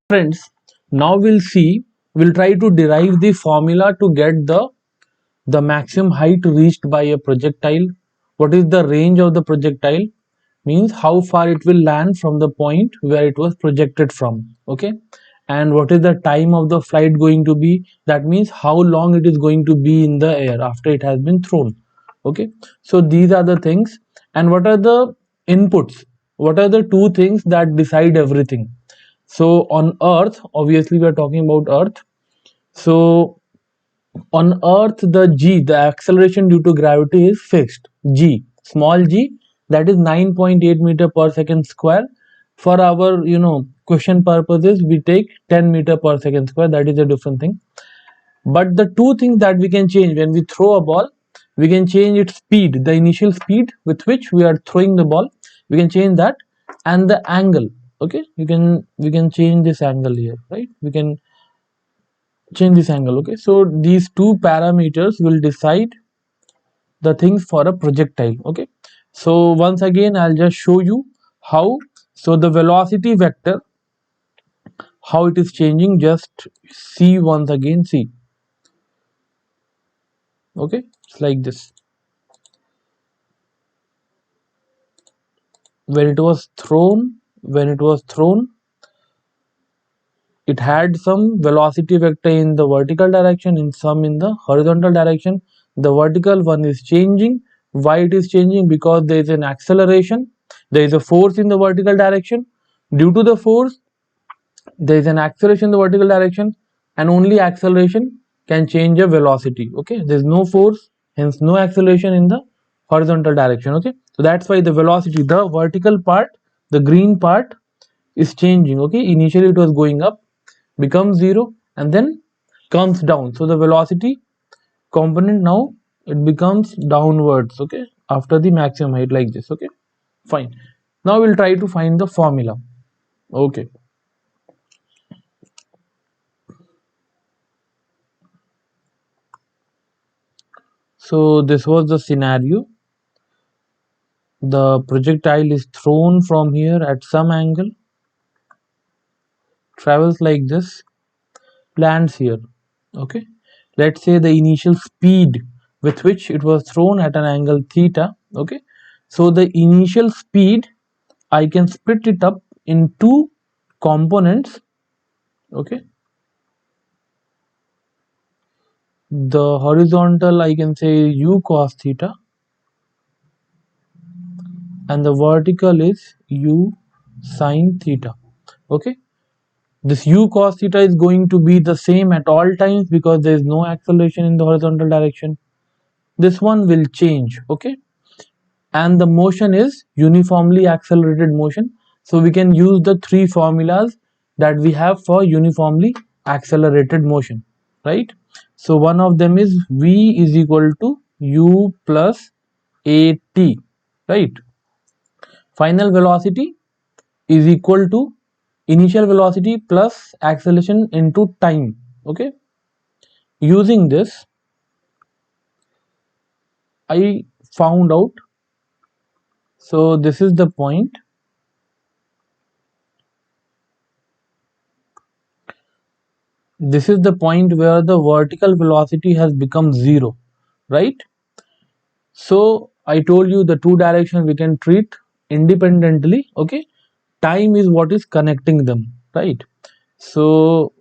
Friends, now we'll try to derive the formula to get the maximum height reached by a projectile. What is the range of the projectile? Means how far it will land from the point where it was projected from. Okay, and what is the time of the flight going to be? That means how long it is going to be in the air after it has been thrown. Okay, so these are the things. And what are the inputs? What are the two things that decide everything? So on Earth, obviously we are talking about Earth. So on Earth, the acceleration due to gravity is fixed. G, small g, that is 9.8 meter per second square. For our question purposes, we take 10 meter per second square. That is a different thing. But the two things that we can change when we throw a ball, we can change its speed, the initial speed with which we are throwing the ball. We can change that, and the angle. Okay, we can change this angle here, right? We can change this angle. Okay, so these two parameters will decide the things for a projectile. Okay, so once again I'll just show you how. So the velocity vector, how it is changing, just see once again. See, okay, it's like this. When it was thrown, it had some velocity vector in the vertical direction, in some in the horizontal direction. The vertical one is changing. Why it is changing? Because there is an acceleration, there is a force in the vertical direction. Due to the force, there is an acceleration in the vertical direction, and only acceleration can change a velocity. Okay, there is no force, hence no acceleration in the horizontal direction. Okay, so that's why the velocity, the vertical part, the green part, is changing. Okay, initially it was going up, becomes 0, and then comes down. So the velocity component, now it becomes downwards. Okay, after the maximum height, like this. Okay, fine. Now we'll try to find the formula. Okay, so this was the scenario. The projectile is thrown from here at some angle, travels like this, lands here. Okay, let's say the initial speed with which it was thrown at an angle theta. Okay, so the initial speed, I can split it up in two components. Okay, the horizontal, I can say u cos theta, and the vertical is u sin theta. Okay, this u cos theta is going to be the same at all times because there is no acceleration in the horizontal direction. This one will change. Okay, and the motion is uniformly accelerated motion. So we can use the three formulas that we have for uniformly accelerated motion, right? So one of them is v is equal to u plus at, right? Final velocity is equal to initial velocity plus acceleration into time. Okay, using this I found out. So this is the point. This is the point where the vertical velocity has become 0, right? So I told you the two directions we can treat independently. Okay, time is what is connecting them, right? So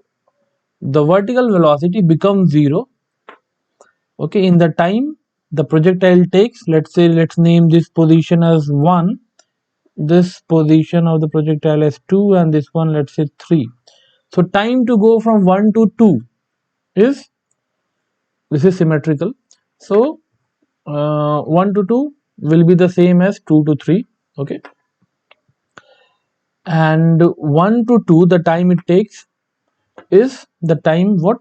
the vertical velocity becomes 0. Okay, in the time the projectile takes, let's name this position as 1, this position of the projectile as 2, and this one let's say 3. So time to go from 1 to 2 is, this is symmetrical. So 1 to 2 will be the same as 2 to 3. Okay, and 1 to 2, the time it takes is the time, what,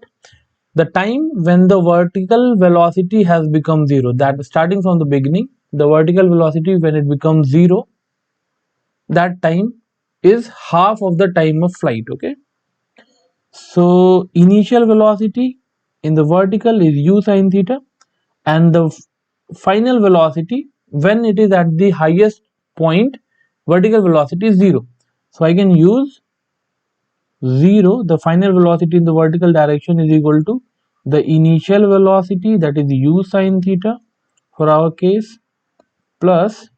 the time when the vertical velocity has become 0. That starting from the beginning, the vertical velocity when it becomes 0, that time is half of the time of flight. Okay, so initial velocity in the vertical is u sin theta, and the final velocity when it is at the highest point, vertical velocity is 0. So I can use 0, the final velocity in the vertical direction is equal to the initial velocity, that is u sine theta for our case, plus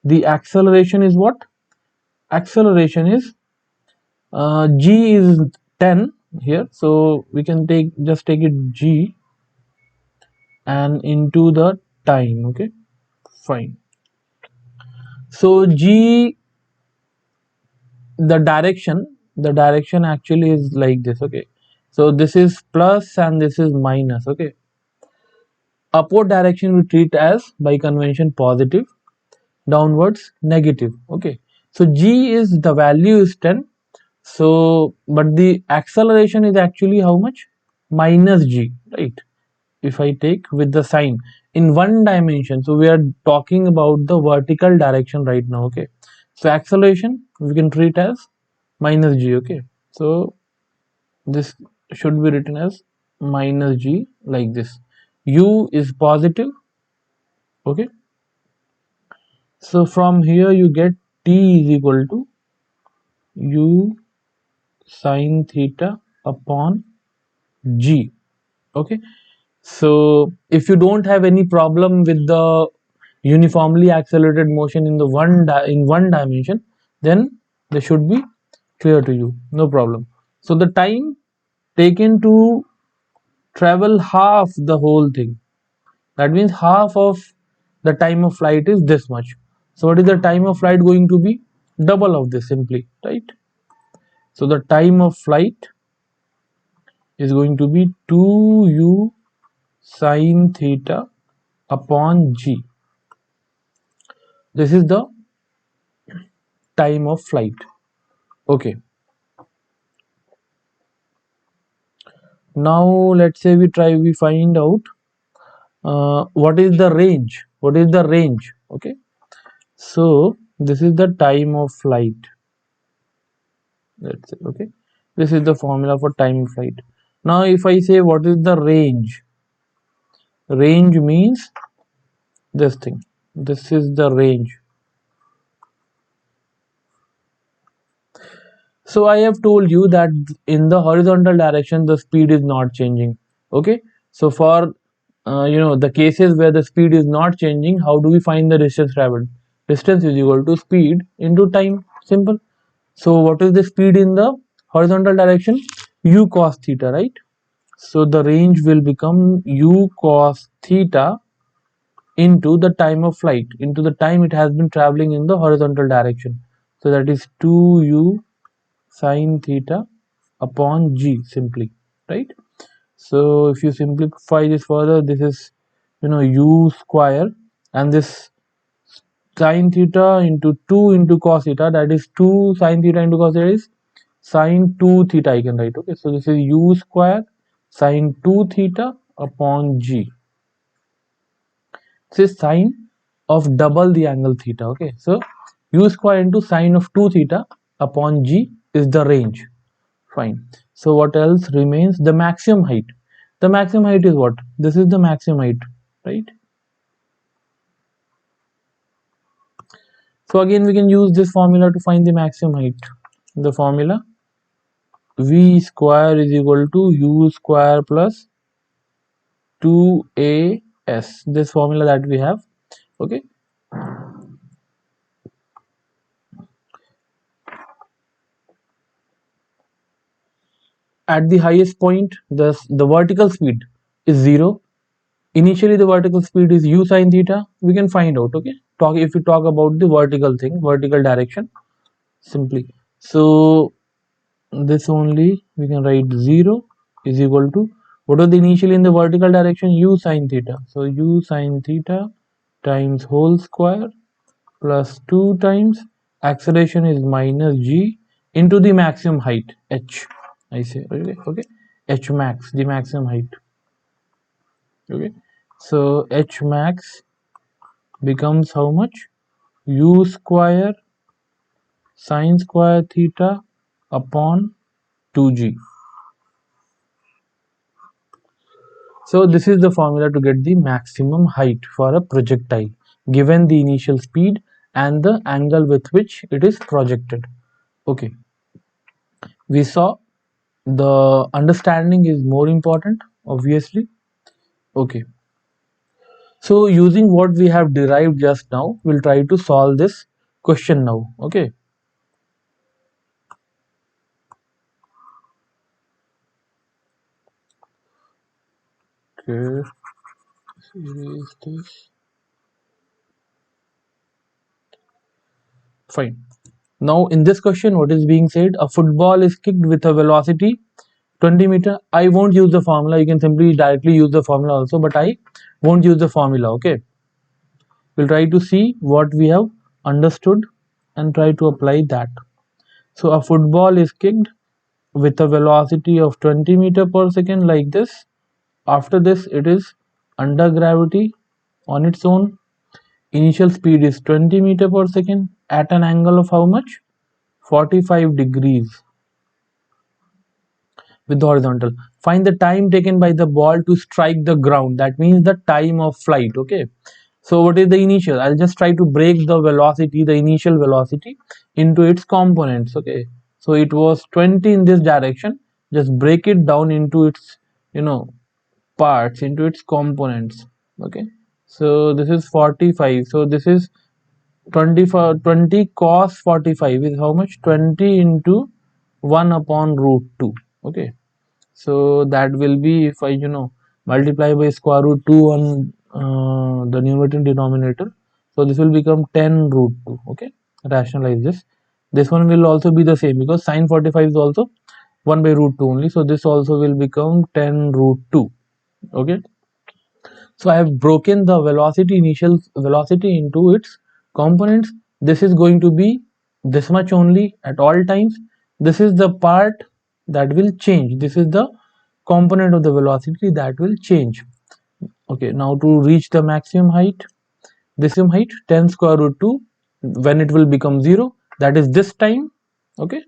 the acceleration is what? Acceleration is g is 10 here, so we can just take it g and into the time. Okay, fine. So g, the direction actually is like this. Okay, so this is plus and this is minus. Okay, upward direction we treat as by convention positive, downwards negative. Okay, so g is, the value is 10, so but the acceleration is actually how much? Minus g, right? If I take with the sign in one dimension, so we are talking about the vertical direction right now. Okay, so acceleration we can treat as minus g. Okay, so this should be written as minus g like this. U is positive. Okay, so from here you get t is equal to u sine theta upon g. Okay, so if you don't have any problem with the uniformly accelerated motion in the one dimension, then they should be clear to you, no problem. So the time taken to travel half the whole thing, that means half of the time of flight is this much. So what is the time of flight going to be? Double of this simply, right? So the time of flight is going to be 2u sine theta upon g. This is the time of flight. Okay, now let's say we find out what is the range. Okay, so this is the time of flight, let's say. Okay, this is the formula for time of flight. Now if I say what is the range means this thing, this is the range. So I have told you that in the horizontal direction the speed is not changing. Okay, so for the cases where the speed is not changing, how do we find the distance traveled? Distance is equal to speed into time, simple. So what is the speed in the horizontal direction? U cos theta, right? So the range will become u cos theta into the time of flight, into the time it has been traveling in the horizontal direction. So that is 2u sine theta upon g simply, right? So if you simplify this further, this is u square, and this sine theta into 2 into cos theta, that is 2 sine theta into cos theta is sine 2 theta, I can write. Okay, so this is u square sine 2 theta upon g. This is sine of double the angle theta. Okay, so u square into sine of 2 theta upon g is the range. Fine. So what else remains? The maximum height. The maximum height is what? This is the maximum height, right? So again we can use this formula to find the maximum height. The formula v square is equal to u square plus 2as, this formula that we have. Okay, at the highest point the vertical speed is 0. Initially the vertical speed is u sine theta. We can find out. Okay, if we talk about the vertical thing, vertical direction simply, so this only we can write 0 is equal to what was the initially in the vertical direction? U sine theta. So u sine theta times whole square plus 2 times acceleration is minus g into the maximum height h, I say. Okay, h max, the maximum height. Okay, so h max becomes how much? U square sine square theta upon 2g. So this is the formula to get the maximum height for a projectile given the initial speed and the angle with which it is projected. Okay, we saw the understanding is more important, obviously. Okay, so using what we have derived just now, we'll try to solve this question now. Okay, okay, erase this. Fine. Now in this question, what is being said? A football is kicked with a velocity 20 meter. I won't use the formula. You can simply directly use the formula also, but I won't use the formula. Okay, we'll try to see what we have understood and try to apply that. So a football is kicked with a velocity of 20 meter per second like this. After this, it is under gravity on its own. Initial speed is 20 meter per second at an angle of how much? 45 degrees with the horizontal. Find the time taken by the ball to strike the ground. That means the time of flight. Okay. So what is the initial? I'll just try to break the velocity, the initial velocity, into its components. Okay. So it was 20 in this direction. Just break it down into its, parts, into its components. Okay. So this is 45. So this is 20 cos 45 is how much? 20 into 1 upon root 2. Okay, so that will be, if I multiply by square root 2 on the numerator and denominator, so this will become 10 root 2. Okay, rationalize this one will also be the same because sine 45 is also 1 by root 2 only, so this also will become 10 root 2. Okay, so I have broken the velocity, initial velocity, into its components. This is going to be this much only at all times. This is the part that will change. This is the component of the velocity that will change. Okay, now to reach the maximum height, this height 10 square root 2, when it will become 0, that is this time. Okay,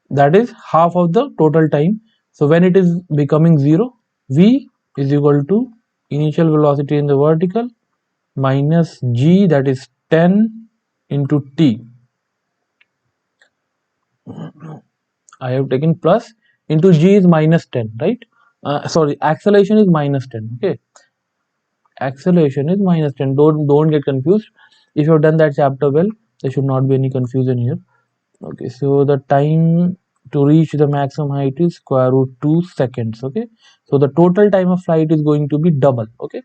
that is half of the total time. So when it is becoming 0, v is equal to initial velocity in the vertical minus g, that is 10 into t. I have taken plus into g is minus 10, right? Sorry, acceleration is minus 10. Okay, acceleration is minus 10. Don't get confused. If you have done that chapter well, there should not be any confusion here. Okay, so the time to reach the maximum height is square root 2 seconds. Okay, so the total time of flight is going to be double. Okay,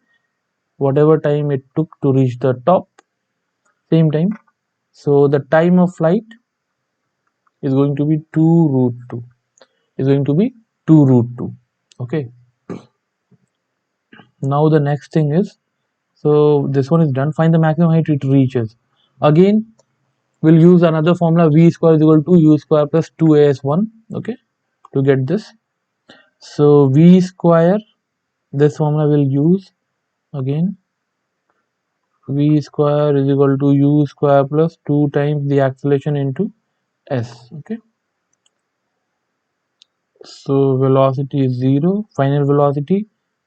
whatever time it took to reach the top, same time. So the time of flight is going to be 2 root 2, is going to be 2 root 2. Okay, now the next thing is, so this one is done. Find the maximum height it reaches. Again, we'll use another formula, v square is equal to u square plus 2as1. Okay, to get this. So v square, this formula will use again, v square is equal to u square plus 2 times the acceleration into s. Okay, so velocity is 0, final velocity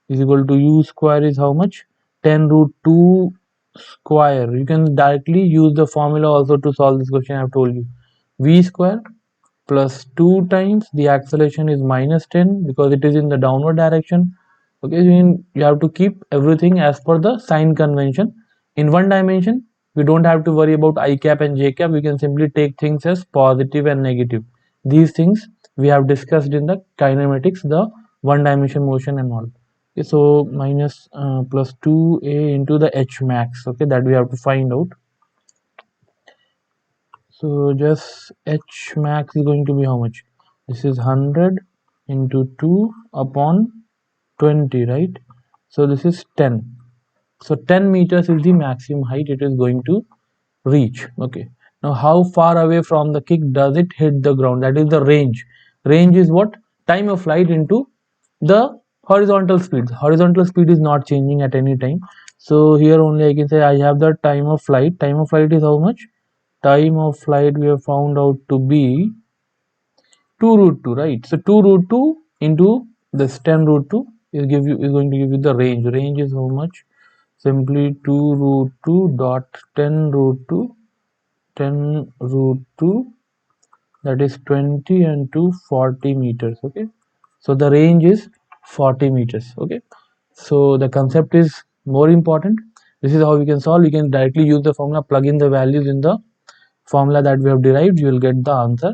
is equal to u square is how much? 10 root 2 square. You can directly use the formula also to solve this question. I have told you, v square plus 2 times the acceleration is minus 10 because it is in the downward direction. Okay, you have to keep everything as per the sign convention. In one dimension, we don't have to worry about I cap and j cap. We can simply take things as positive and negative. These things we have discussed in the kinematics, the one dimension motion and all. Okay, so minus plus 2a into the h max. Okay, that we have to find out. So just h max is going to be how much? This is 100 into 2 upon 20, right? So this is 10. So 10 meters is the maximum height it is going to reach. Okay, now how far away from the kick does it hit the ground? That is the range. Range is what? Time of flight into the horizontal speed. Horizontal speed is not changing at any time. So here only I can say I have the time of flight. Time of flight is how much? Time of flight we have found out to be 2 root 2, right? So 2 root 2 into this 10 root 2 is going to give you the range. Range is how much? Simply 2 root 2 dot 10 root 2, 10 root 2, that is 20 and 2 40 meters. Okay, so the range is 40 meters. Okay, so the concept is more important. This is how we can solve. You can directly use the formula, plug in the values in the formula that we have derived, you will get the answer.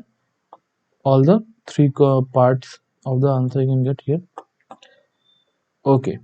All the three parts of the answer you can get here. Okay,